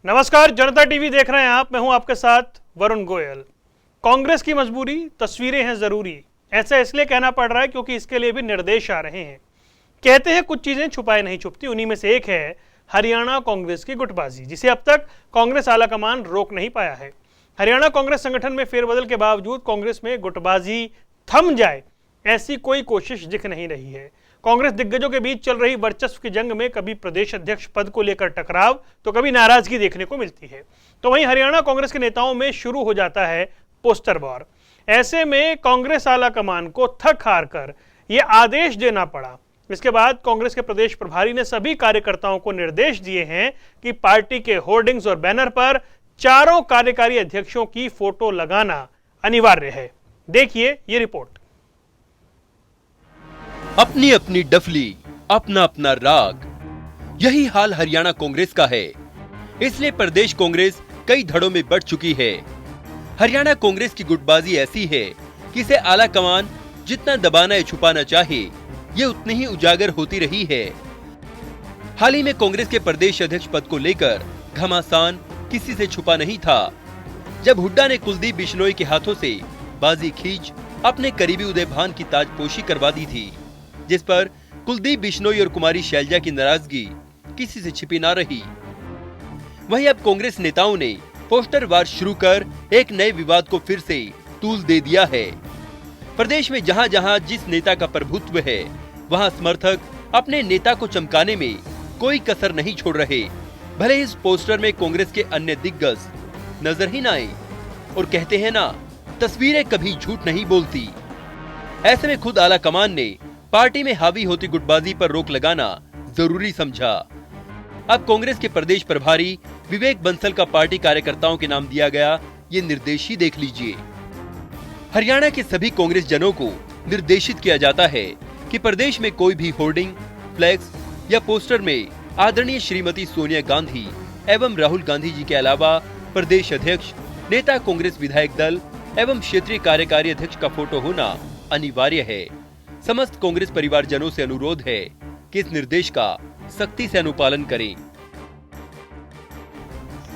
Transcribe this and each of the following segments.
नमस्कार, जनता टीवी देख रहे हैं आप। मैं हूं आपके साथ वरुण गोयल। कांग्रेस की मजबूरी, तस्वीरें हैं जरूरी, ऐसा इसलिए कहना पड़ रहा है क्योंकि इसके लिए भी निर्देश आ रहे हैं। कहते हैं कुछ चीजें छुपाए नहीं छुपती, उन्हीं में से एक है हरियाणा कांग्रेस की गुटबाजी, जिसे अब तक कांग्रेस आलाकमान रोक नहीं पाया है। हरियाणा कांग्रेस संगठन में फेरबदल के बावजूद कांग्रेस में गुटबाजी थम जाए, ऐसी कोई कोशिश दिख नहीं रही है। कांग्रेस दिग्गजों के बीच चल रही वर्चस्व की जंग में कभी प्रदेश अध्यक्ष पद को लेकर टकराव तो कभी नाराजगी देखने को मिलती है। तो वहीं हरियाणा कांग्रेस के नेताओं में शुरू हो जाता है पोस्टर वॉर। ऐसे में कांग्रेस आलाकमान को थक हार कर यह आदेश देना पड़ा। इसके बाद कांग्रेस के प्रदेश प्रभारी ने सभी कार्यकर्ताओं को निर्देश दिए हैं कि पार्टी के होर्डिंग्स और बैनर पर चारों कार्यकारी अध्यक्षों की फोटो लगाना अनिवार्य है। देखिए ये रिपोर्ट। अपनी अपनी डफली, अपना अपना राग, यही हाल हरियाणा कांग्रेस का है। इसलिए प्रदेश कांग्रेस कई धड़ों में बढ़ चुकी है। हरियाणा कांग्रेस की गुटबाजी ऐसी है कि इसे आला कमान जितना दबाना या छुपाना चाहे, ये उतनी ही उजागर होती रही है। हाल ही में कांग्रेस के प्रदेश अध्यक्ष पद को लेकर घमासान किसी से छुपा नहीं था, जब हुड्डा ने कुलदीप बिश्नोई के हाथों से बाजी खींच अपने करीबी उदय भान की ताजपोशी करवा दी थी, जिस पर कुलदीप बिश्नोई और कुमारी शैलजा की नाराजगी किसी से छिपी ना रही। वहीं अब कांग्रेस नेताओं ने पोस्टर वार शुरू कर एक नए विवाद को फिर से तूल दे दिया है। प्रदेश में जहां जहां जिस नेता का प्रभुत्व है, वहां समर्थक अपने नेता को चमकाने में कोई कसर नहीं छोड़ रहे, भले इस पोस्टर में कांग्रेस के अन्य दिग्गज नजर ही ना आए। और कहते हैं ना, तस्वीरें कभी झूठ नहीं बोलती। ऐसे में खुद आला कमान ने पार्टी में हावी होती गुटबाजी पर रोक लगाना जरूरी समझा। अब कांग्रेस के प्रदेश प्रभारी विवेक बंसल का पार्टी कार्यकर्ताओं के नाम दिया गया ये निर्देश ही देख लीजिए। हरियाणा के सभी कांग्रेस जनों को निर्देशित किया जाता है कि प्रदेश में कोई भी होर्डिंग, फ्लैक्स या पोस्टर में आदरणीय श्रीमती सोनिया गांधी एवं राहुल गांधी जी के अलावा प्रदेश अध्यक्ष, नेता कांग्रेस विधायक दल एवं क्षेत्रीय कार्यकारी अध्यक्ष का फोटो होना अनिवार्य है। समस्त कांग्रेस परिवारजनों से अनुरोध है कि इस निर्देश का सख्ती से अनुपालन करें।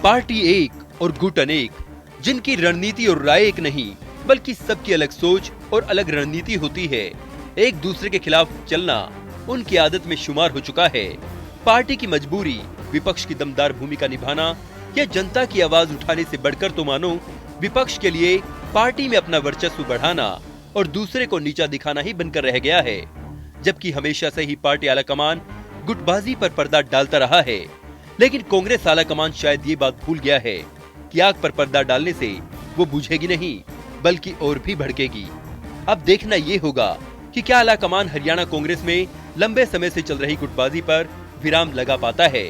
पार्टी एक और गुट अनेक, जिनकी रणनीति और राय एक नहीं बल्कि सबकी अलग सोच और अलग रणनीति होती है, एक दूसरे के खिलाफ चलना उनकी आदत में शुमार हो चुका है। पार्टी की मजबूरी विपक्ष की दमदार भूमिका निभाना या जनता की आवाज उठाने से बढ़कर तो मानो विपक्ष के लिए पार्टी में अपना वर्चस्व बढ़ाना और दूसरे को नीचा दिखाना ही बनकर रह गया है। जबकि हमेशा से ही पार्टी आलाकमान गुटबाजी पर पर्दा डालता रहा है, लेकिन कांग्रेस आलाकमान शायद ये बात भूल गया है कि आग पर पर्दा डालने से वो बुझेगी नहीं बल्कि और भी भड़केगी। अब देखना ये होगा कि क्या आलाकमान हरियाणा कांग्रेस में लंबे समय से चल रही गुटबाजी पर विराम लगा पाता है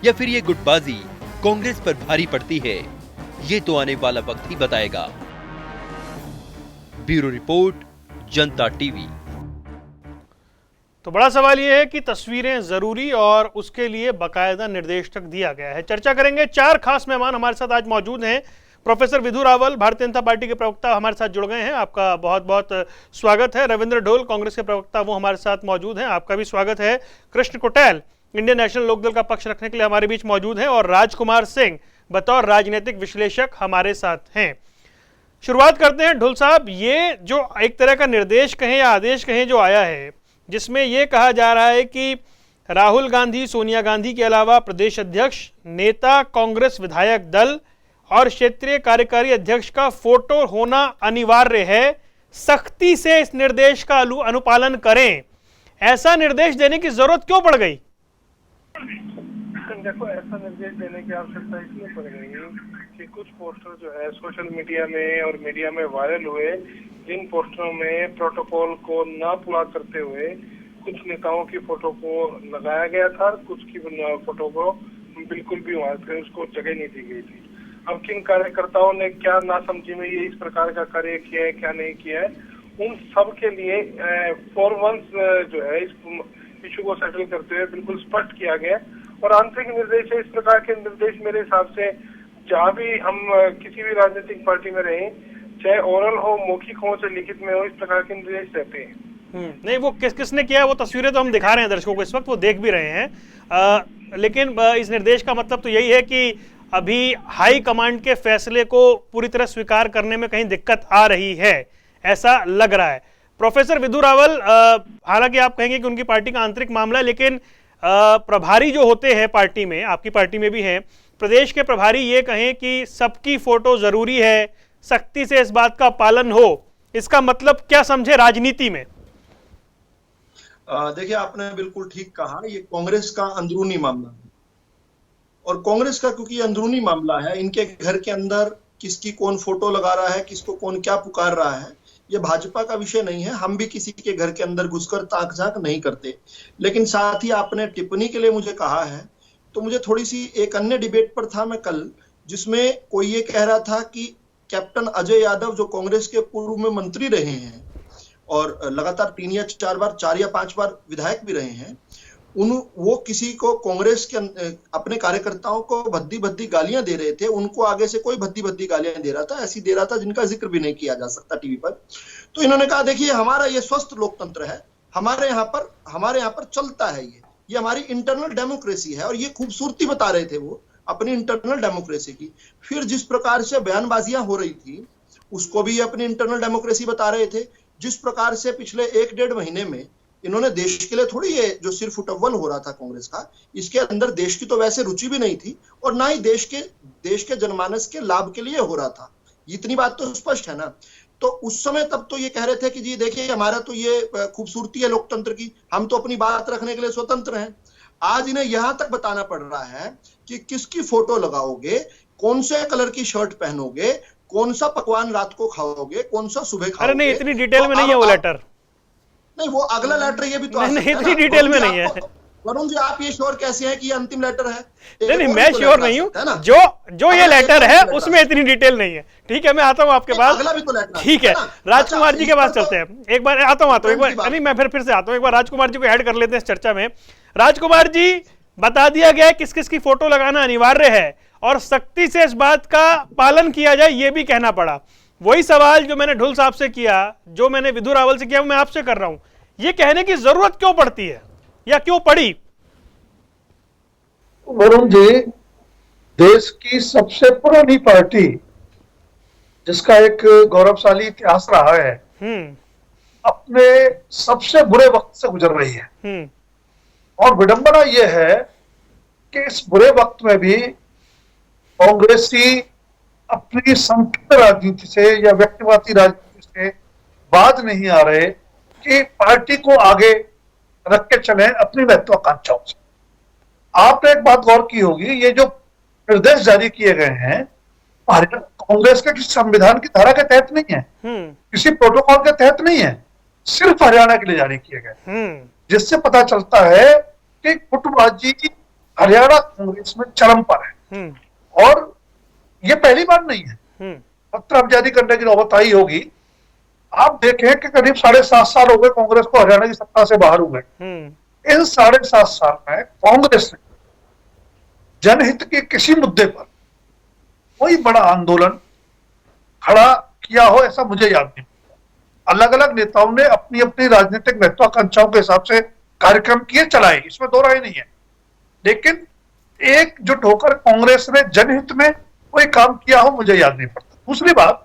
या फिर ये गुटबाजी कांग्रेस पर भारी पड़ती है। ये तो आने वाला वक्त ही बताएगा। ब्यूरो रिपोर्ट, जनता टीवी। तो बड़ा सवाल यह है कि तस्वीरें जरूरी और उसके लिए बकायदा निर्देश तक दिया गया है। चर्चा करेंगे। चार खास मेहमान हमारे साथ आज मौजूद हैं। प्रोफेसर विधु रावल, भारतीय जनता पार्टी के प्रवक्ता, हमारे साथ जुड़ गए हैं, आपका बहुत बहुत स्वागत है। रविंद्र ढोल, कांग्रेस के प्रवक्ता, वो हमारे साथ मौजूद हैं, आपका भी स्वागत है। कृष्ण कुटेल, इंडियन नेशनल लोकदल का पक्ष रखने के लिए हमारे बीच मौजूद हैं, और राजकुमार सिंह बतौर राजनीतिक विश्लेषक हमारे साथ हैं। शुरुआत करते हैं ढोल साहब। ये जो एक तरह का निर्देश कहें या आदेश कहें जो आया है, जिसमें यह कहा जा रहा है कि राहुल गांधी, सोनिया गांधी के अलावा प्रदेश अध्यक्ष, नेता कांग्रेस विधायक दल और क्षेत्रीय कार्यकारी अध्यक्ष का फोटो होना अनिवार्य है, सख्ती से इस निर्देश का अनुपालन करें। ऐसा निर्देश देने की जरूरत क्यों पड़ गई? देखो, ऐसा निर्देश देने की आवश्यकता इसलिए पड़ गई कि कुछ पोस्टर जो है सोशल मीडिया में और मीडिया में वायरल हुए, जिन पोस्टरों में प्रोटोकॉल को ना पूरा करते हुए कुछ नेताओं की फोटो को लगाया गया था, कुछ की फोटो को बिल्कुल भी वहां पे उसको जगह नहीं दी गई थी। अब किन कार्यकर्ताओं ने क्या नासमझी में ये इस प्रकार का कार्य किया है, क्या नहीं किया है, उन सब के लिए फॉर वंस जो है इस इशू को सेटल करते हुए बिल्कुल स्पष्ट किया गया। और आंतरिक निर्देश है, इस प्रकार के निर्देश मेरे हिसाब से जहाँ भी हम किसी भी राजनीतिक पार्टी में रहें, चाहे ओरल हो, मौखिक हो, चाहे लिखित में हो, इस प्रकार के निर्देश रहते हैं। नहीं, वो किसने किया है वो तस्वीरें तो हम दिखा रहे हैं दर्शकों को, इस वक्त वो देख भी रहे हैं। लेकिन इस निर्देश का मतलब तो यही है कि अभी हाई कमांड के फैसले को पूरी तरह स्वीकार करने में कहीं दिक्कत आ रही है, ऐसा लग रहा है। प्रोफेसर विधु रावल, हालांकि आप कहेंगे कि उनकी पार्टी का आंतरिक मामला है, लेकिन प्रभारी जो होते हैं पार्टी में, आपकी पार्टी में भी हैं, प्रदेश के प्रभारी ये कहें कि सबकी फोटो जरूरी है, सख्ती से इस बात का पालन हो, इसका मतलब क्या समझे राजनीति में? देखिए, आपने बिल्कुल ठीक कहा, ये कांग्रेस का अंदरूनी मामला है। और कांग्रेस का क्योंकि अंदरूनी मामला है, इनके घर के अंदर किसकी कौन फोटो लगा रहा है, किसको कौन क्या पुकार रहा है, ये भाजपा का विषय नहीं है। हम भी किसी के घर के अंदर घुसकर ताक झांक नहीं करते। लेकिन साथ ही आपने टिप्पणी के लिए मुझे कहा है, तो मुझे थोड़ी सी, एक अन्य डिबेट पर था मैं कल, जिसमें कोई ये कह रहा था कि कैप्टन अजय यादव जो कांग्रेस के पूर्व में मंत्री रहे हैं और लगातार 3 या 4 बार, 4 या 5 बार विधायक भी रहे हैं, वो किसी को कांग्रेस के अपने कार्यकर्ताओं को भद्दी भद्दी गालियां दे रहे थे। उनको आगे से कोई भद्दी भद्दी गालियां दे रहा था, ऐसी दे रहा था जिनका जिक्र भी नहीं किया जा सकता टीवी पर। तो इन्होंने कहा, देखिए हमारा ये स्वस्थ लोकतंत्र है, हमारे यहाँ पर चलता है, ये हमारी इंटरनल डेमोक्रेसी है। और ये खूबसूरती बता रहे थे वो अपनी इंटरनल डेमोक्रेसी की। फिर जिस प्रकार से बयानबाजियां हो रही थी उसको भी अपनी इंटरनल डेमोक्रेसी बता रहे थे। जिस प्रकार से पिछले 1-1.5 महीने में इन्होंने देश के लिए थोड़ी, ये जो सिर फुटअव्वल हो रहा था कांग्रेस का, इसके अंदर देश की तो वैसे रुचि भी नहीं थी और ना ही देश के जनमानस के लाभ के लिए हो रहा था। इतनी बात तो स्पष्ट है ना। तो उस समय तब तो ये कह रहे थे कि जी देखिए हमारा तो ये खूबसूरती है लोकतंत्र की, हम तो अपनी बात रखने के लिए स्वतंत्र हैं। आज इन्हें यहां तक बताना पड़ रहा है कि किसकी फोटो लगाओगे, कौन से कलर की शर्ट पहनोगे, कौन सा पकवान रात को खाओगे, कौन सा सुबह खाओगे। अरे नहीं, इतनी डिटेल में नहीं है वो लेटर। नहीं, वो अगला लेटर ये भी तो नहीं, इतनी डिटेल में नहीं है। वरुण जी, आप ये श्योर कैसे हैं कि ये अंतिम लेटर है? नहीं, मैं श्योर नहीं हूँ। जो ये लेटर है उसमें इतनी डिटेल नहीं है। ठीक है, मैं आता हूँ आपके पास। अगला भी तो लेटर, ठीक है, राजकुमार जी के पास चलते हैं। एक बार आता हूँ एक बार, नहीं मैं फिर से आता हूँ। एक बार राजकुमार जी को ऐड कर लेते हैं इस चर्चा में। राजकुमार जी, बता दिया गया किस किस की फोटो लगाना अनिवार्य है और सख्ती से इस बात का पालन किया जाए, ये भी कहना पड़ा। वही सवाल जो मैंने ढुल साहब से किया, जो मैंने विधु रावल से किया, वो मैं आपसे कर रहा हूं। ये कहने की जरूरत क्यों पड़ती है या क्यों पड़ी? वरुण जी, देश की सबसे पुरानी पार्टी जिसका एक गौरवशाली इतिहास रहा है, अपने सबसे बुरे वक्त से गुजर रही है। और विडंबना यह है कि इस बुरे वक्त में भी कांग्रेसी अपनी संकीर्ण राजनीति से या व्यक्तिवादी राजनीति से बाज नहीं आ रहे कि पार्टी को आगे रख के चले अपनी महत्वाकांक्षाओं से। आपने एक बात गौर की होगी, ये जो निर्देश जारी किए गए हैं कांग्रेस के किसी संविधान की धारा के तहत नहीं है, किसी प्रोटोकॉल के तहत नहीं है, सिर्फ हरियाणा के लिए जारी किए गए, जिससे पता चलता है कि गुटबाजी हरियाणा कांग्रेस में चरम पर है। और ये पहली बार नहीं है, पत्र अब जारी करने की नौबत आई होगी। आप देखें कि करीब 7.5 साल हो गए कांग्रेस को हरियाणा की सत्ता से बाहर हुए। इन 7.5 साल में कांग्रेस ने जनहित के किसी मुद्दे पर कोई बड़ा आंदोलन खड़ा किया हो ऐसा मुझे याद नहीं। अलग अलग नेताओं ने अपनी अपनी राजनीतिक महत्वाकांक्षाओं के हिसाब से कार्यक्रम किए, चलाए, इसमें दो राय नहीं है। लेकिन एकजुट होकर कांग्रेस ने जनहित में कोई काम किया हो मुझे याद नहीं पड़ता। दूसरी बात,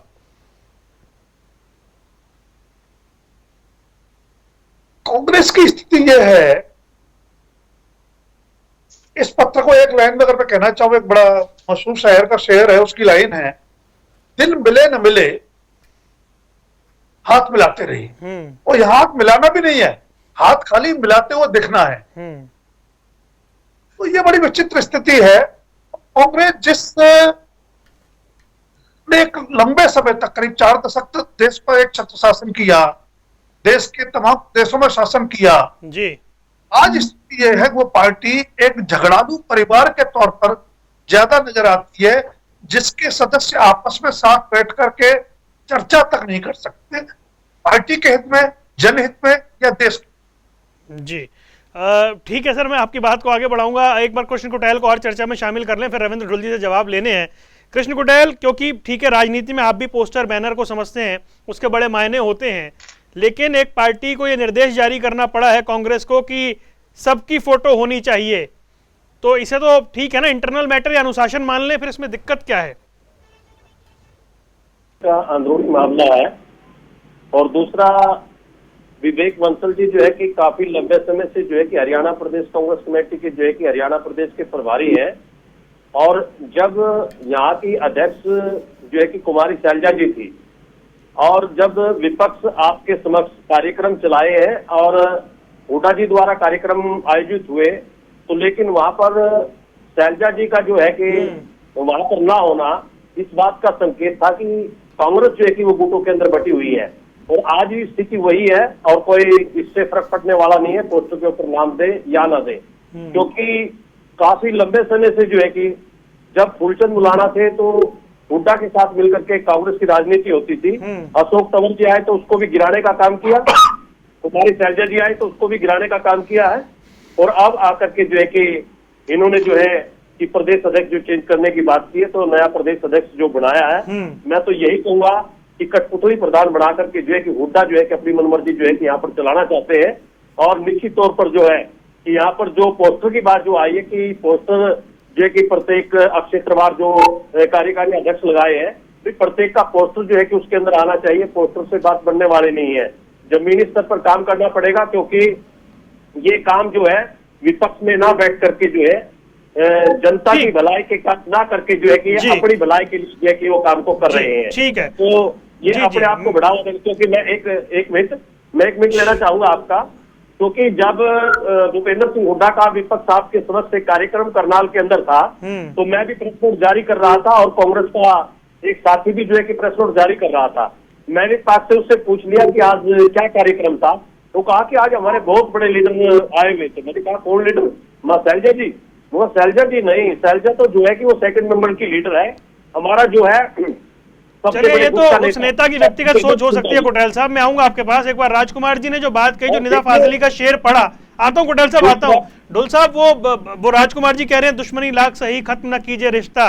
कांग्रेस की स्थिति यह है, इस पत्र को एक लाइन में अगर मैं कहना चाहूं, एक बड़ा मशहूर शायर का शेर है, उसकी लाइन है, दिल मिले न मिले हाथ मिलाते रही। और यह हाथ मिलाना भी नहीं है, हाथ खाली मिलाते हुए दिखना है। तो यह बड़ी विचित्र स्थिति है। कांग्रेस जिस एक लंबे समय तक, करीब 4 दशक तक देश पर एक छत्र शासन किया, देश के तमाम देशों में शासन किया जी, आज स्थिति यह है कि वो पार्टी एक झगड़ालू परिवार के तौर पर ज्यादा नजर आती है, जिसके सदस्य आपस में साथ बैठ करके चर्चा तक नहीं कर सकते पार्टी के हित में, जनहित में या देश जी। ठीक है सर, मैं आपकी बात को आगे बढ़ाऊंगा। एक बार कृष्ण कुटेल को और चर्चा में शामिल कर लें, फिर रविंद्र ढुल जी से जवाब लेने हैं। कृष्ण कुटेल, क्योंकि ठीक है राजनीति में आप भी पोस्टर बैनर को समझते हैं, उसके बड़े मायने होते हैं, लेकिन एक पार्टी को यह निर्देश जारी करना पड़ा है कांग्रेस को कि सबकी फोटो होनी चाहिए, तो इसे तो ठीक है ना, इंटरनल मैटर या अनुशासन मान लें, फिर इसमें दिक्कत क्या है? का अंदरूनी मामला है। और दूसरा, विवेक बंसल जी जो है कि काफी लंबे समय से जो है कि हरियाणा प्रदेश कांग्रेस कमेटी के जो है कि हरियाणा प्रदेश के प्रभारी हैं, और जब यहाँ की अध्यक्ष जो है कि कुमारी शैलजा जी थी, और जब विपक्ष आपके समक्ष कार्यक्रम चलाए हैं और हुड्डा जी द्वारा कार्यक्रम आयोजित हुए, तो लेकिन वहां पर शैलजा जी का जो है कि वहां पर ना होना इस बात का संकेत था कि कांग्रेस जो है कि वो गुटों के अंदर बटी हुई है। और आज भी स्थिति वही है, और कोई इससे फर्क पड़ने वाला नहीं है पोस्टर के ऊपर नाम दे या ना दे, क्योंकि काफी लंबे समय से जो है कि जब फूलचंद मुलाना थे तो हुड्डा के साथ मिलकर के कांग्रेस की राजनीति होती थी। अशोक तंवर जी आए तो उसको भी गिराने का काम किया, कुमारी शैलजा जी आए तो उसको भी गिराने का काम किया है, और अब आकर के जो है कि इन्होंने जो है कि प्रदेश अध्यक्ष जो चेंज करने की बात की है, तो नया प्रदेश अध्यक्ष जो बनाया है, मैं तो यही कहूंगा कि कठपुतली प्रधान बना करके जो है कि हुड्डा जो है कि अपनी मनमर्जी जो है कि यहाँ पर चलाना चाहते हैं। और निश्चित तौर पर जो है कि यहाँ पर जो पोस्टर की बात जो आई है कि पोस्टर जो है कि प्रत्येक क्षेत्रवार जो कार्यकारी अध्यक्ष लगाए हैं, तो प्रत्येक का पोस्टर जो है कि उसके अंदर आना चाहिए। पोस्टर से बात बनने वाली नहीं है, जमीनी स्तर पर काम करना पड़ेगा, क्योंकि ये काम जो है विपक्ष में ना बैठ करके जो है जनता की भलाई के काम ना करके जो है कि अपनी भलाई के लिए जो है कि वो काम को कर रहे हैं। ठीक है, तो ये अपने आप को बढ़ावा देंगे। क्योंकि मैं एक मिनट लेना चाहूंगा आपका, क्योंकि जब भूपेंद्र सिंह हुड्डा का विपक्ष आपके समक्ष से कार्यक्रम करनाल के अंदर था, तो मैं भी प्रेस नोट जारी कर रहा था और कांग्रेस का एक साथी भी जो है कि प्रेस नोट जारी कर रहा था। मैंने पास से उससे पूछ लिया कि आज क्या कार्यक्रम था, तो कहा कि आज हमारे बहुत बड़े लीडर आए हुए थे। मैंने कहा कौन लीडर? मां शैलजा जी। वो शैलजा जी नहीं, शैलजा तो जो है कि वो सेकंड नंबर की लीडर है, हमारा जो है। चलिए, ये तो उस नेता की व्यक्तिगत सोच हो सकती है। कोटेल साहब, मैं आऊंगा आपके पास। एक बार राजकुमार जी ने जो बात कही, जो निदा फाजली का शेर पढ़ा, आता हूँ कोटेल साहब, आता हूँ। डोल साहब, वो राजकुमार जी कह रहे हैं दुश्मनी लाख सही, खत्म न कीजिए रिश्ता,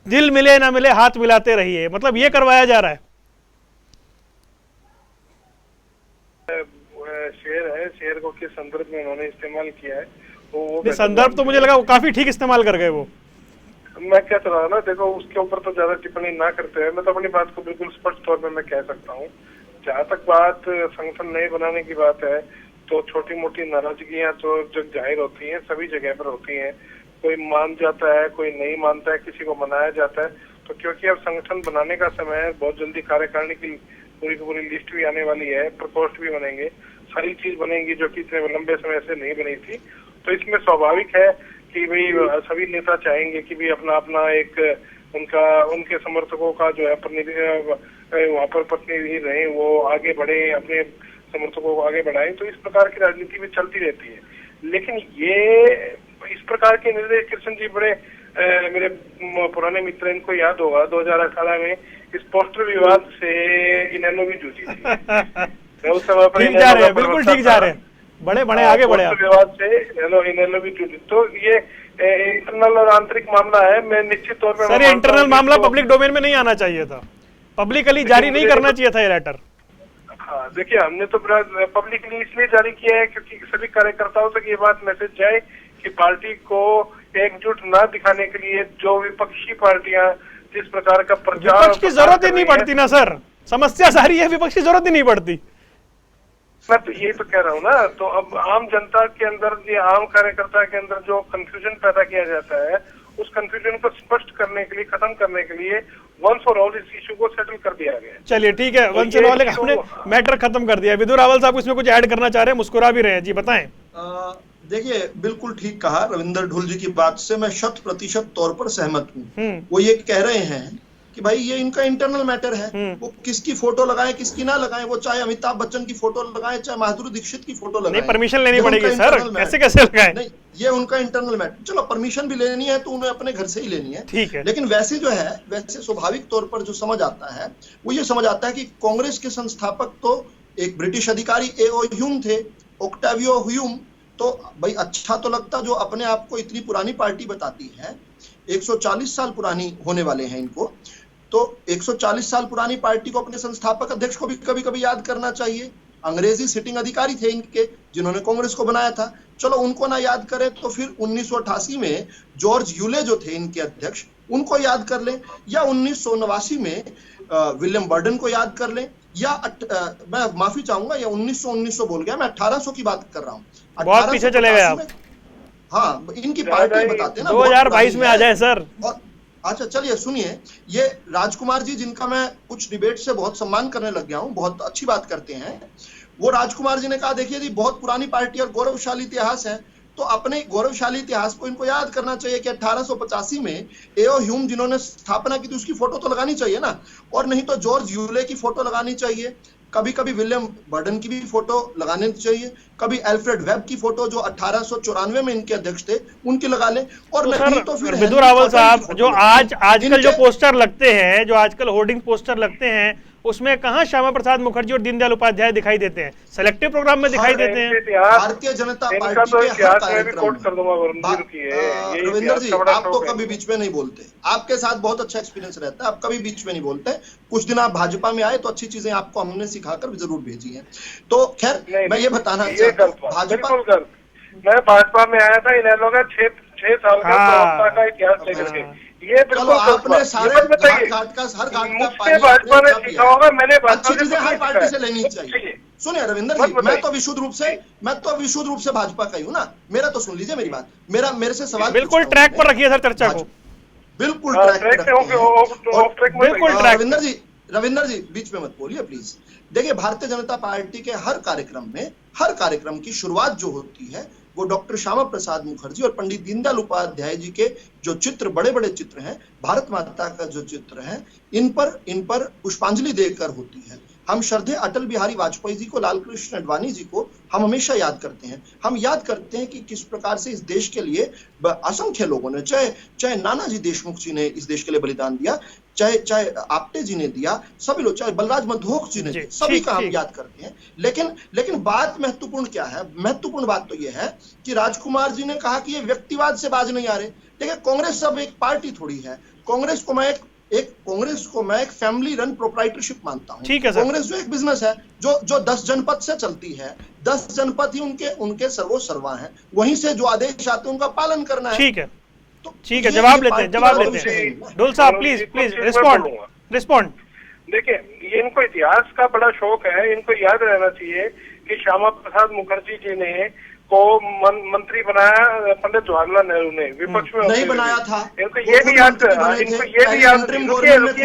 दिल मिले ना मिले हाथ मिलाते रहिए, मतलब ये करवाया जा रहा है। शेर है, शेर को किस संदर्भ में उन्होंने इस्तेमाल किया है वो संदर्भ तो मुझे लगा वो काफी ठीक इस्तेमाल कर गए। वो मैं कह रहा हूँ ना, देखो उसके ऊपर तो ज्यादा टिप्पणी ना करते हुए मैं तो अपनी बात को बिल्कुल स्पष्ट तौर पे मैं कह सकता हूँ। जहाँ तक बात संगठन नए बनाने की बात है, तो छोटी मोटी नाराजगियां तो जो जाहिर होती हैं सभी जगह पर होती हैं। कोई मान जाता है, कोई नहीं मानता है, किसी को मनाया जाता है। तो क्योंकि अब संगठन बनाने का समय है, बहुत जल्दी कार्यकारिणी की पूरी लिस्ट भी आने वाली है, प्रकोष्ठ भी बनेंगे, सारी चीज बनेंगी जो कि इतने लंबे समय से नहीं बनी थी। तो इसमें स्वाभाविक है कि भाई सभी नेता चाहेंगे कि भाई अपना अपना एक उनके समर्थकों का जो है वहाँ पर प्रतिनिधि रहे, वो आगे बढ़े, अपने समर्थकों को आगे बढ़ाए। तो इस प्रकार की राजनीति भी चलती रहती है। लेकिन ये इस प्रकार के निर्देश कृष्ण जी बड़े मेरे पुराने मित्र, इनको याद होगा 2018 में इस पोस्टर विवाद से इनेलो भी जूझी थी। उस समय पर ठीक जा रहे हैं, बिल्कुल ठीक जा रहे हैं, बड़े आगे बढ़े विवाद से इनेलो भी जूझी। तो ये इंटरनल और आंतरिक मामला है। मैं निश्चित तौर पर सर, ये इंटरनल मामला पब्लिक डोमेन में नहीं आना चाहिए था, पब्लिकली जारी नहीं करना चाहिए था ये लेटर। हाँ, देखिए, हमने तो पब्लिकली इसलिए जारी किया है क्योंकि सभी कार्यकर्ताओं तक ये बात मैसेज जाए कि पार्टी को एकजुट न दिखाने के लिए जो विपक्षी पार्टियां जिस प्रकार का प्रचार, विपक्ष की जरूरत ही नहीं पड़ती ना सर, समस्या सारी है, विपक्ष की जरूरत ही नहीं पड़ती। मैं तो यही तो कह रहा हूँ ना। तो अब आम जनता के अंदर, ये आम कार्यकर्ता के अंदर जो कंफ्यूजन पैदा किया जाता है, उस कंफ्यूजन को स्पष्ट करने के लिए, खत्म करने के लिए वंस फॉर ऑल इस इशू को सेटल कर दिया गया। चलिए ठीक है, वंस फॉर ऑल हमने मैटर खत्म कर दिया। विदुर रावल साहब इसमें कुछ ऐड करना चाह रहे हैं, मुस्कुरा भी रहे हैं जी, बताएं। देखिए, बिल्कुल ठीक कहा रविंदर ढुल जी की बात से मैं 100% तौर पर सहमत हूँ। वो ये कह रहे हैं कि भाई ये इनका इंटरनल मैटर है, वो किसकी फोटो लगाएं किसकी ना लगाएं, वो चाहे अमिताभ बच्चन की फोटो लगाएं चाहे माधुरी दीक्षित की फोटो लगाएं, नहीं परमिशन लेनी पड़ेगी सर, कैसे लगाएं? नहीं, ये उनका इंटरनल मैटर। चलो परमिशन भी लेनी है तो उन्हें अपने घर से ही लेनी है, ठीक है। लेकिन वैसे जो है, वैसे स्वाभाविक तौर पर जो समझ आता है वो ये समझ आता है कि कांग्रेस के संस्थापक तो एक ब्रिटिश अधिकारी ए.ओ. ह्यूम थे, ऑक्टावियो ह्यूम। तो भाई अच्छा तो लगता जो अपने आप को इतनी पुरानी पार्टी बताती है, 140 साल पुरानी होने वाले हैं इनको, तो 140 साल पुरानी पार्टी को अपने संस्थापक अध्यक्ष को भी कभी कभी याद करना चाहिए। अंग्रेजी सिटिंग अधिकारी थे इनके जिन्होंने कांग्रेस को बनाया था। चलो उनको ना याद करें तो फिर 1988 में जॉर्ज यूले जो थे इनके अध्यक्ष, उनको याद कर लें, या 1989 में विलियम बर्डन को याद कर लें, या मैं माफी चाहूंगा, या 1900 बोल गया, मैं 1800 की बात कर रहा हूँ। बहुत पीछे चले गए आप। हाँ, इनकी पार्टी बताते हैं ना, 2022 में आ जाए सर। और अच्छा चलिए सुनिए, ये राजकुमार जी जिनका मैं कुछ डिबेट से बहुत सम्मान करने लग गया हूँ, बहुत अच्छी बात करते हैं, वो राजकुमार जी ने कहा देखिए जी बहुत पुरानी पार्टी और गौरवशाली इतिहास है, तो अपने गौरवशाली इतिहास को इनको याद करना चाहिए कि 1885 में एओ ह्यूम जिन्होंने स्थापना की थी उसकी फोटो तो लगानी चाहिए ना, और नहीं तो जॉर्ज यूले की फोटो लगानी चाहिए, कभी कभी विलियम बर्डन की भी फोटो लगानी चाहिए, कभी अल्फ्रेड वेब की फोटो जो 1894 में इनके अध्यक्ष थे उनकी लगा लें, और नहीं तो फिर विधु रावल साहब जो आजकल जो पोस्टर लगते हैं, जो आजकल होर्डिंग पोस्टर लगते हैं, उसमें कहां श्यामा प्रसाद मुखर्जी और दीनदयाल उपाध्याय दिखाई देते हैं? सेलेक्टिव प्रोग्राम में दिखाई देते हैं। भारतीय जनता पार्टी के हर कार्यक्रम रविंदर जी आप तो कभी बीच में नहीं बोलते, आपके साथ बहुत अच्छा एक्सपीरियंस रहता है, आप कभी बीच में नहीं बोलते। कुछ दिन आप भाजपा में आए तो अच्छी चीजें आपको हमने सिखाकर जरूर भेजी है। तो खैर मैं ये बताना चाहता हूँ, भाजपा, मैं भाजपा में आया था इनेलो का 6 साल का प्रवक्ता का इतिहास लेकर के, ये बिल्कुल आपने सारे घाट का हर घाट का भाजपा ने सीखा होगा, मैंने अच्छी चीजें हर पार्टी से लेनी चाहिए। सुनिए रविंदर जी, मैं तो विशुद्ध रूप से भाजपा का ही हूँ ना, मेरा तो सुन लीजिए मेरी बात, मेरे से सवाल बिल्कुल ट्रैक पर रखिए सर चर्चा को, बिल्कुल ट्रैक पे। रविंदर जी बीच में मत बोलिए प्लीज। देखिए भारतीय जनता पार्टी के हर कार्यक्रम की शुरुआत जो होती है वो डॉक्टर श्यामा प्रसाद मुखर्जी और पंडित दीनदयाल उपाध्याय जी के जो चित्र, बड़े बड़े चित्र हैं, भारत माता का जो चित्र है, इन पर पुष्पांजलि देकर होती है। हम श्रद्धेय अटल बिहारी वाजपेयी जी को, लाल कृष्ण आडवाणी जी को हम हमेशा याद करते हैं। हम याद करते हैं कि किस प्रकार से इस देश के लिए असंख्य लोगों ने, चाहे नानाजी देशमुख जी ने इस देश के लिए बलिदान दिया, चाहे आपटे जी ने दिया, सभी लोग, चाहे बलराज मधोक जी ने दिया, सभी का हम याद करते हैं। लेकिन बात महत्वपूर्ण क्या है? महत्वपूर्ण बात तो यह है कि राजकुमार जी ने कहा कि ये व्यक्तिवाद से बाज नहीं आ रहे। देखिए कांग्रेस सब एक पार्टी थोड़ी है, कांग्रेस को मैं एक फैमिली रन प्रोप्राइटरशिप मानता हूं। कांग्रेस जो एक बिजनेस है जो 10 जनपद से चलती है, 10 जनपद ही उनके सर्वों हैं, वहीं से जो आदेश आते हैं उनका पालन करना है। ठीक है, ठीक है, जवाब लेते हैं। डोल साहब प्लीज रिस्पॉन्ड। देखिए ये इनको इतिहास का बड़ा शौक है, इनको याद रहना चाहिए कि श्यामा प्रसाद मुखर्जी जी ने को मंत्री बनाया पंडित जवाहरलाल नेहरू ने, विपक्ष में नहीं बनाया था, इनको ये भी याद,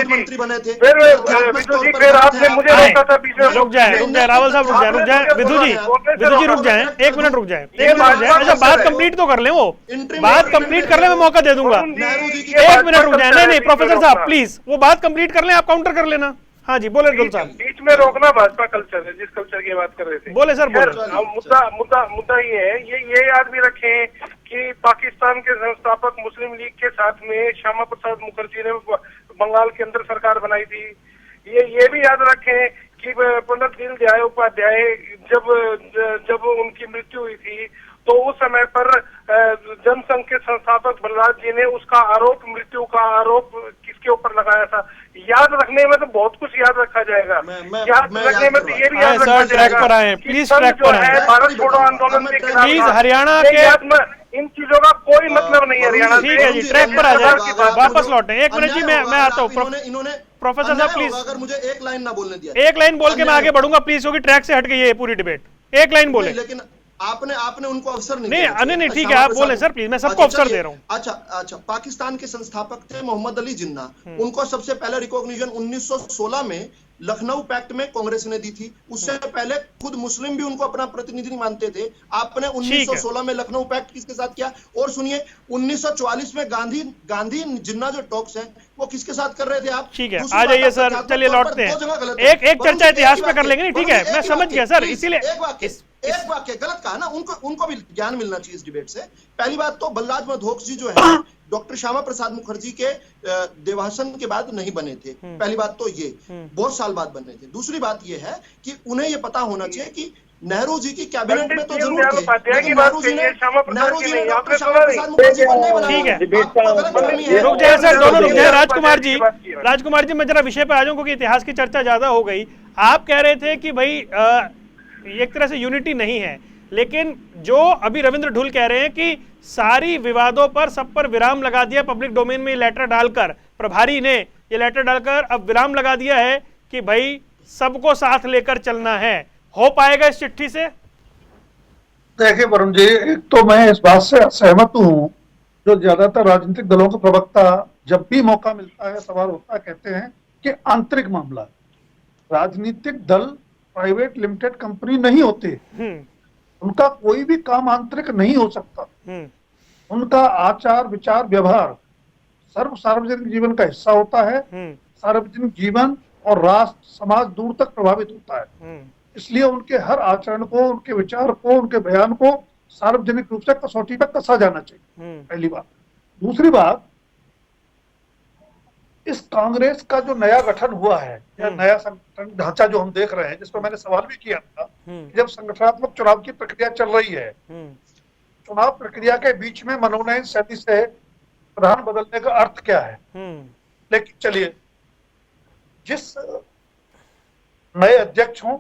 मंत्री बने थे। फिर आपने मुझे रोका था बीच में। रुक जाए रावल साहब, रुक जाए विधु जी रुक जाए, 1 मिनट रुक जाए। अच्छा बात कंप्लीट तो कर ले, वो बात कंप्लीट कर ले, मैं मौका दे दूंगा। 1 मिनट रुक जाए। नहीं प्रोफेसर साहब प्लीज, वो बात कंप्लीट कर ले, आप काउंटर कर लेना। हाँ जी बोले डोल साहब। बीच में रोकना भाजपा कल्चर है, जिस कल्चर की बात कर रहे थे। बोले सर बोले। मुद्दा ये है, ये याद भी रखें कि पाकिस्तान के संस्थापक मुस्लिम लीग के साथ में श्यामा प्रसाद मुखर्जी ने बंगाल के अंदर सरकार बनाई थी। ये भी याद रखें कि पंडित दीनदयाल उपाध्याय जब उनकी मृत्यु हुई थी तो उस समय पर जनसंघ के संस्थापक बलराज जी ने उसका मृत्यु का आरोप किसके ऊपर लगाया था। याद रखने में तो बहुत कुछ याद रखा जाएगा, याद रखने में तो ये भी याद रखा जाएगा भारत छोड़ो आंदोलन के खिलाफ हरियाणा के इन चीजों का कोई मतलब नहीं है। हरियाणा ठीक है जी, ट्रैक पर आ जाए, वापस लौटे। 1 मिनट जी मैं आता हूँ। प्रोफेसर साहब प्लीज, अगर मुझे एक लाइन ना बोलने दिया, एक लाइन बोल के मैं आगे बढ़ूंगा प्लीज, क्योंकि ट्रैक से हट गई है पूरी डिबेट। एक लाइन बोले। लेकिन आपने उनको अवसर नहीं ठीक है, आप बोले सर प्लीज, मैं सबको अवसर दे रहा हूँ। अच्छा पाकिस्तान के संस्थापक थे मोहम्मद अली जिन्ना, उनको सबसे पहले रिकॉग्निशन 1916 में लखनऊ पैक्ट में कांग्रेस ने दी थी। उससे पहले खुद मुस्लिम भी उनको अपना प्रतिनिधि मानते थे। आपने 1916 में लखनऊ पैक्ट किसके साथ किया? और सुनिए 1944 में गांधी जिन्ना जो टॉक्स है वो किसके साथ कर रहे थे आप? ठीक है, आ जाइए सर, चलिए लौटते हैं। एक चर्चा इतिहास पे कर लेंगे। नहीं ठीक है, मैं समझ गया सर, इसीलिए एक वाक्य गलत कहा ना, उनको भी ज्ञान मिलना चाहिए इस डिबेट से। पहली बात तो बलराज मधोक जी जो है डॉक्टर श्यामा प्रसाद मुखर्जी के देवासन के बाद नहीं बने थे। पहली बात तो ये बहुत साल बाद बने थे। दूसरी बात ये है कि उन्हें ये पता होना चाहिए कि नेहरू जी की कैबिनेट में तो जरूर थे, लेकिन नेहरू जी ने डॉक्टर श्यामा प्रसाद मुखर्जी को नहीं बनाया। ठीक है, रुक जाए सर, दोनों रुक जाए। राजकुमार जी मैं जरा विषय पे आ जाऊं, क्योंकि इतिहास की चर्चा ज्यादा हो गई। आप कह रहे थे कि भाई एक तरह से यूनिटी नहीं है, लेकिन जो अभी रविंद्र ढुल कह रहे हैं कि सारी विवादों पर सब पर विराम लगा दिया, पब्लिक डोमेन में लेटर डालकर, प्रभारी ने ये लेटर डालकर अब विराम लगा दिया है कि भाई सबको साथ लेकर चलना है। हो पाएगा इस चिट्ठी से? देखिए वरुण जी, एक तो मैं इस बात से असहमत हूँ, जो ज्यादातर राजनीतिक दलों के प्रवक्ता जब भी मौका मिलता है सवाल होता है, कहते हैं कि आंतरिक मामला। राजनीतिक दल प्राइवेट लिमिटेड कंपनी नहीं होते, उनका कोई भी काम आंतरिक नहीं हो सकता। उनका आचार विचार व्यवहार सार्वजनिक जीवन का हिस्सा होता है। सार्वजनिक जीवन और राष्ट्र समाज दूर तक प्रभावित होता है, इसलिए उनके हर आचरण को, उनके विचार को, उनके बयान को सार्वजनिक रूप से कसौटी पर कसा जाना चाहिए, पहली बात। दूसरी बात, इस कांग्रेस का जो नया गठन हुआ है या नया संगठन ढांचा जो हम देख रहे हैं, जिस पर मैंने सवाल भी किया था, जब संगठनात्मक चुनाव की प्रक्रिया चल रही है, चुनाव प्रक्रिया के बीच में मनोनयन समिति से प्रधान बदलने का अर्थ क्या है? लेकिन चलिए, जिस नए अध्यक्ष हों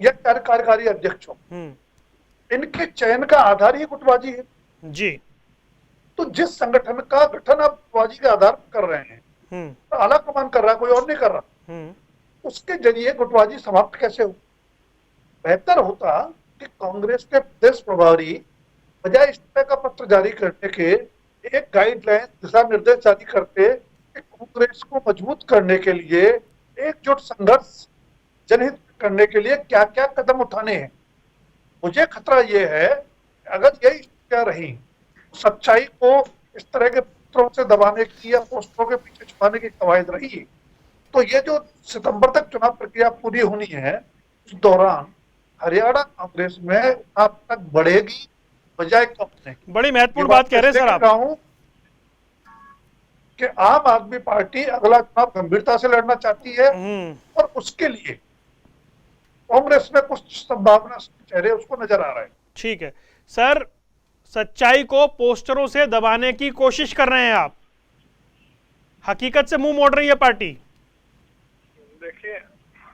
या कार्यकारी अध्यक्ष हों, इनके चयन का आधार ही गुटबाजी है जी। तो जिस संगठन का गठन आप गुटबाजी के आधार पर कर रहे हैं, तो आला कमान कर रहा है, कोई और नहीं कर रहा, उसके जरिए गुटबाजी समाप्त कैसे हो? बेहतर होता कि कांग्रेस के प्रदेश प्रभारी बजाय इस्तीफे का पत्र जारी करने के एक गाइडलाइन, दिशा निर्देश जारी करते कि कांग्रेस को मजबूत करने के लिए, एकजुट संघर्ष जनहित करने के लिए क्या क्या कदम उठाने हैं। मुझे खतरा ये है अगर यही स्थितियां रही, सच्चाई को इस तरह के पत्रों से दबाने की या पोस्टरों के पीछे छुपाने की कवायद रही, तो ये जो सितंबर तक चुनाव प्रक्रिया पूरी होनी है, उस दौरान हरियाणा कांग्रेस में अब तक बढ़ेगी बजाय कम नहीं। बड़ी महत्वपूर्ण बात कह रहे हैं सर आप कि आम आदमी पार्टी अगला चुनाव गंभीरता से लड़ना चाहती है और उसके लिए कांग्रेस में कुछ संभावना चेहरे उसको नजर आ रहा है। ठीक है सर, सच्चाई को पोस्टरों से दबाने की कोशिश कर रहे हैं आप, हकीकत से मुंह मोड़ रही है पार्टी। देखिए,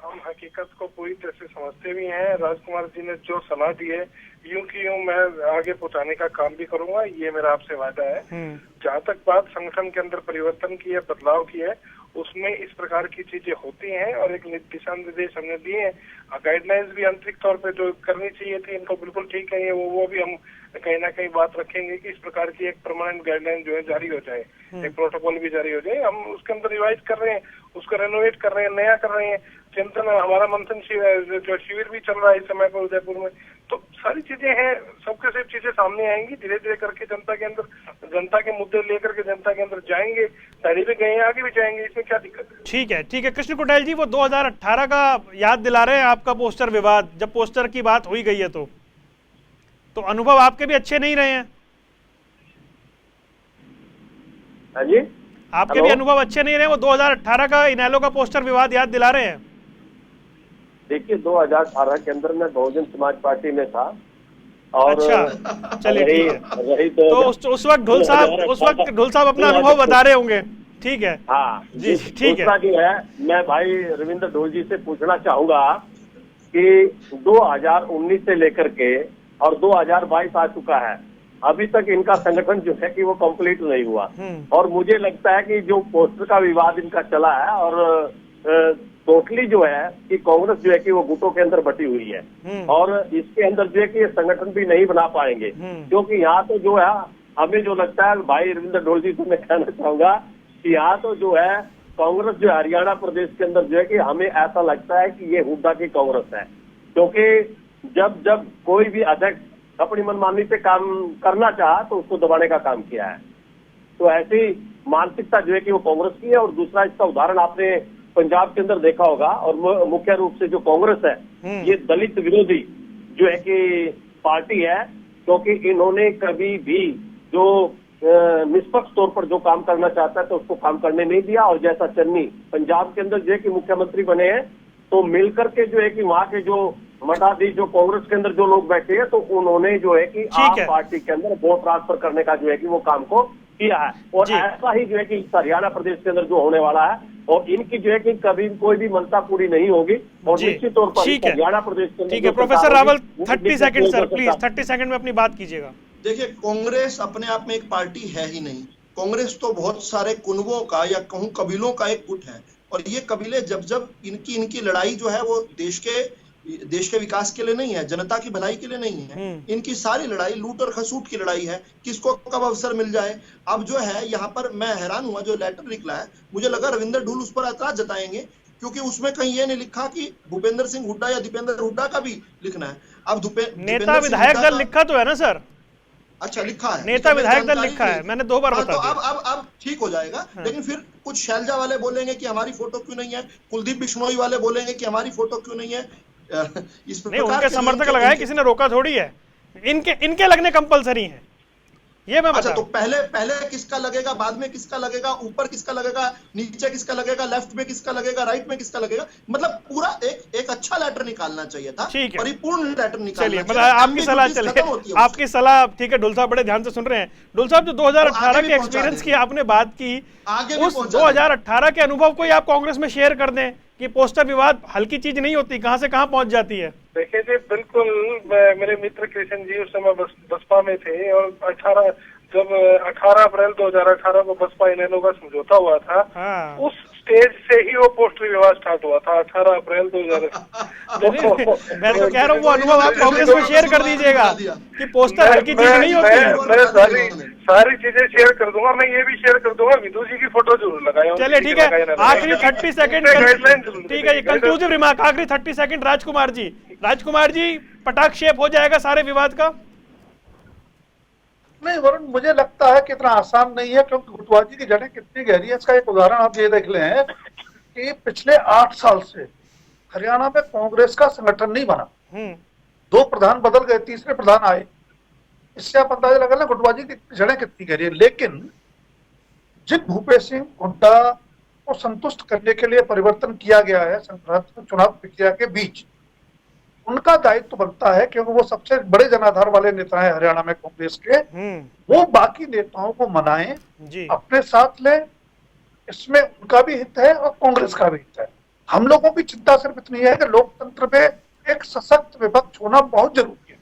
हम हकीकत को पूरी तरह से समझते भी हैं। राजकुमार जी ने जो सलाह दी है, यूं की यूं मैं आगे पहुंचाने का काम भी करूंगा, ये मेरा आपसे वादा है। जहाँ तक बात संगठन के अंदर परिवर्तन की है, बदलाव की है, उसमें इस प्रकार की चीजें होती हैं और एक दिशा निर्देश हमने दिए हैं। गाइडलाइंस भी आंतरिक तौर पे जो करनी चाहिए थी, इनको बिल्कुल ठीक है, वो भी हम कहीं ना कहीं बात रखेंगे कि इस प्रकार की एक परमानेंट गाइडलाइन जो है जारी हो जाए, एक प्रोटोकॉल भी जारी हो जाए। हम उसके अंदर रिवाइज कर रहे हैं, उसको रेनोवेट कर रहे हैं, नया कर रहे हैं। चिंतन, हमारा मंथन जो शिविर भी चल रहा है इस समय पर उदयपुर में, तो सारी चीजें हैं, सबके सब चीजें सामने आएंगी धीरे धीरे करके। जनता के अंदर, जनता के मुद्दे लेकर के जनता के अंदर जाएंगे, पहले भी गए हैं, आगे भी जाएंगे, इसमें क्या दिक्कत है? ठीक है, ठीक है। कृष्ण कुटेल जी, वो 2018 का याद दिला रहे हैं आपका पोस्टर विवाद, जब पोस्टर की बात हुई गई है तो अनुभव आपके भी अच्छे नहीं रहे हैं? हाँ जी, आपके भी अनुभव अच्छे नहीं रहे? वो 2018 का इनेलो का पोस्टर विवाद याद दिला रहे हैं? देखिए, 2018 के अंदर मैं बहुजन समाज पार्टी में था और अच्छा, चलिए ठीक है। रही तो उस वक्त ढुल साहब अपना अनुभव बता रहे होंगे। ठीक है, हाँ जी ठीक है। दूसरा जो है, मैं भाई रविंद्र ढोल जी से पूछना चाहूंगा कि 2019 से लेकर के और 2022 आ चुका है, अभी तक इनका संगठन जो है कि वो कंप्लीट नहीं हुआ। और मुझे लगता है कि जो पोस्टर का विवाद इनका चला है और टोटली जो है कि कांग्रेस जो है कि वो गुटों के अंदर बटी हुई है और इसके अंदर जो है कि ये संगठन भी नहीं बना पाएंगे, क्योंकि यहाँ तो जो है हमें जो लगता है, भाई रविंद्र ढोल जी से मैं कहना चाहूंगा कि यहाँ तो जो है कांग्रेस जो है हरियाणा प्रदेश के अंदर जो है कि हमें ऐसा लगता है कि ये हुड्डा की कांग्रेस है, क्योंकि जब कोई भी अध्यक्ष अपनी मनमानी से काम करना चाहा तो उसको दबाने का काम किया है। तो ऐसी मानसिकता जो है कि वो कांग्रेस की है। और दूसरा, इसका उदाहरण आपने पंजाब के अंदर देखा होगा, और मुख्य रूप से जो कांग्रेस है ये दलित विरोधी जो है कि पार्टी है, क्योंकि इन्होंने कभी भी जो निष्पक्ष तौर पर जो काम करना चाहता है तो उसको काम करने नहीं दिया। और जैसा चन्नी पंजाब के अंदर जो है कि मुख्यमंत्री बने हैं, तो मिलकर के जो है कि वहां के जो मठाधीश जो कांग्रेस के अंदर जो लोग बैठे हैं, तो उन्होंने जो है कि आम पार्टी के अंदर वोट ट्रांसफर करने का जो है कि वो काम को किया है। और ऐसा ही जो है कि हरियाणा प्रदेश के अंदर जो होने वाला है, और इनकी जो है कि कभी कोई भी मनसा पूरी नहीं होगी और जी, निश्चित तौर पर ठीक है। हरियाणा प्रदेश के अंदर ठीक है जो प्रोफेसर सरकार रावल, होगी, वो 30 सेकंड सर, निश्चित प्लीज तौर पर 30 सेकंड में अपनी बात कीजिएगा। देखिए, कांग्रेस अपने आप में एक पार्टी है ही नहीं। कांग्रेस तो बहुत सारे कुनबों का या कहूं कबीलों का एक गुट है, और ये कबीले जब जब इनकी लड़ाई जो है वो देश के विकास के लिए नहीं है, जनता की भलाई के लिए नहीं है। इनकी सारी लड़ाई लूट और खसूट की लड़ाई है, किसको कब अवसर मिल जाए। अब जो है यहाँ पर मैं हैरान हुआ, जो लेटर निकला है, मुझे लगा रविंदर ढूल उस पर ऐतराज जताएंगे, क्योंकि उसमें कहीं ये नहीं लिखा कि भूपेंद्र सिंह हुड्डा या दीपेंद्र हुड्डा का भी लिखना है। अब नेता विधायक दल लिखा तो है ना सर? अच्छा, लिखा है, नेता विधायक दल लिखा है, मैंने 2 बार बता दिया। तो अब ठीक हो जाएगा। लेकिन फिर कुछ शैलजा वाले बोलेंगे कि हमारी फोटो क्यों नहीं है, कुलदीप बिश्नोई वाले बोलेंगे कि हमारी फोटो क्यों नहीं है। इस नहीं, उनके समर्थक लगाए, किसी ने रोका थोड़ी है। इनके लगने कंपलसरी हैं, ये मैं अच्छा, बता। तो पहले किसका लगेगा, बाद में किसका लगेगा, ऊपर किसका लगेगा, नीचे किसका लगेगा, लेफ्ट में किसका लगेगा, राइट में किसका लगेगा, मतलब पूरा एक अच्छा लेटर निकालना चाहिए था, परिपूर्ण लेटर निकालना। चलिए, मतलब आपकी सलाह, चलिए आपकी सलाह ठीक है। ढुल साहब बड़े ध्यान से सुन रहे हैं। ढुल साहब, जो 2018 के एक्सपीरियंस की आपने बात की, उस 2018 के अनुभव को आप कांग्रेस में शेयर कर दें कि पोस्टर विवाद हल्की चीज नहीं होती, कहां से कहां पहुंच जाती है। देखिए जी, बिल्कुल मेरे मित्र कृष्ण जी उस समय बसपा में थे, और 18 अप्रैल 2018 को बसपा इनेलो का समझौता हुआ था। उस स्टेज से ही वो पोस्टर विवाद स्टार्ट हुआ था, 18 अप्रैल 2018। मैं तो कह रहा हूँ वो अनुभव आप कांग्रेस में शेयर कर दीजिएगा कि पोस्टर हल्की चीज नहीं होती। मैं सारी चीजें शेयर कर दूंगा। मैं ये भी शेयर कर दूंगा, विदु जी की फोटो जरूर लगाया। चलिए ठीक है, आखिरी 30 सेकंड, ठीक है, ये कंक्लूसिव रिमार्क, आखिरी 30 सेकंड राजकुमार जी, पटाख शेप हो जाएगा सारे विवाद का? नहीं वरुण, मुझे लगता है कि इतना आसान नहीं है, क्योंकि गुटबाजी की जड़ें कितनी गहरी है। इसका एक उदाहरण आप ये देख लें कि पिछले 8 साल से हरियाणा में कांग्रेस का संगठन नहीं बना। 2 प्रधान बदल गए, तीसरे प्रधान आए। इससे आप अंदाजा लगा लें गुटबाजी की जड़ें कितनी गहरी है। लेकिन जिन भूपेश सिंह हुड्डा को संतुष्ट करने के लिए परिवर्तन किया गया है चुनाव प्रक्रिया के बीच, उनका दायित्व बनता है, क्योंकि वो सबसे बड़े जनाधार वाले नेता हैं हरियाणा में कांग्रेस के, वो बाकी नेताओं को मनाएं, अपने साथ लें। इसमें उनका भी हित है और कांग्रेस का भी हित है। हम लोगों की चिंता सिर्फ इतनी है कि लोकतंत्र में एक सशक्त विपक्ष होना बहुत जरूरी है।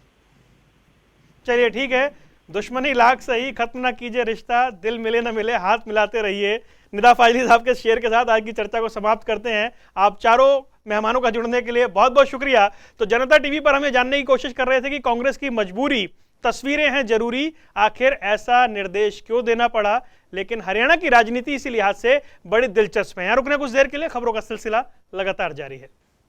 चलिए ठीक है, दुश्मनी लाख सही, खत्म ना कीजिए रिश्ता, दिल मिले ना मिले हाथ मिलाते रहिए। निदा फाजली साहब के शेयर के साथ आज की चर्चा को समाप्त करते हैं। आप चारों मेहमानों का जुड़ने के लिए बहुत बहुत शुक्रिया। तो जनता टीवी पर हमें जानने की कोशिश कर रहे थे कि कांग्रेस की मजबूरी, तस्वीरें हैं जरूरी, आखिर ऐसा निर्देश क्यों देना पड़ा। लेकिन हरियाणा की राजनीति इसी लिहाज से बड़ी दिलचस्प है। यहाँ रुकने कुछ देर के लिए, खबरों का सिलसिला लगातार जारी है।